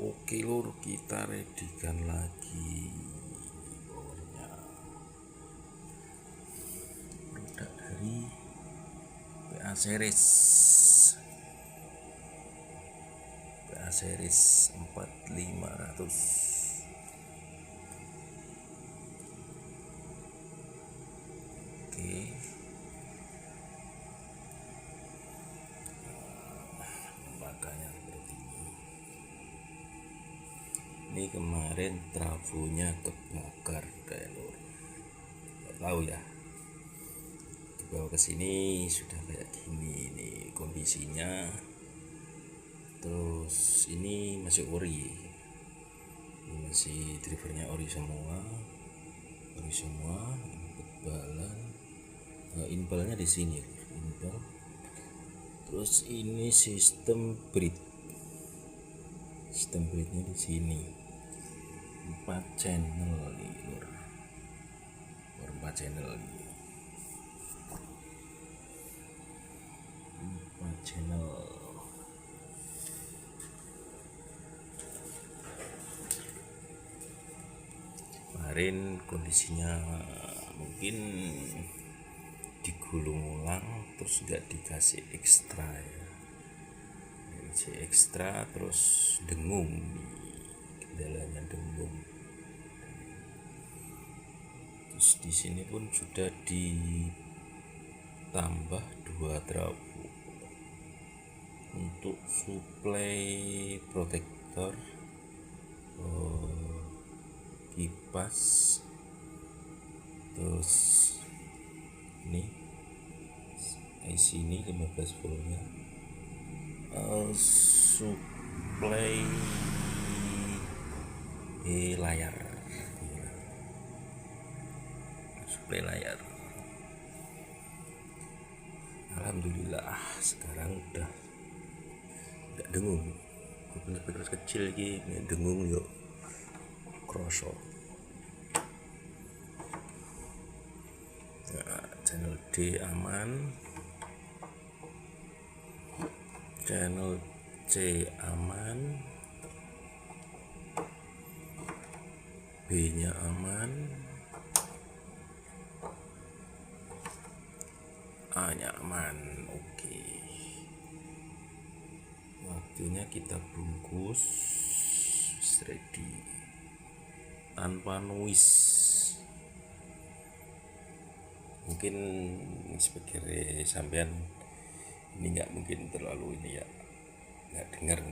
Oke lur, kita redikan lagi powernya. Produk dari PA Series 4500. Oke, lembaganya seperti ini. Ini kemarin trafonya kebakar kayak lur, nggak tahu ya, dibawa ke sini sudah kayak gini nih kondisinya. Terus ini masih ori, ini masih drivernya ori semua, ini kebalan. Inbalnya di sini, inbal. Terus ini sistem bridge-nya di sini. 4 channel nih lur, 4 channel nih, 4 channel. Kemarin kondisinya mungkin digulung ulang, terus nggak dikasih ekstra ya, dikasih ekstra terus dengung nih, kendalanya dengung. Terus di sini pun sudah ditambah 2 trafo untuk suplai protektor kipas. Terus ini IC ini 15 voltnya, suplai layar, Alhamdulillah sekarang udah nggak dengung. Bener-bener kecil gini dengung yuk kroso. Nah, channel D aman, channel C aman, B nya aman, A nya aman. Oke, waktunya kita bungkus ready tanpa noise. Mungkin sebagai sampean ini nggak mungkin terlalu ini ya, nggak dengar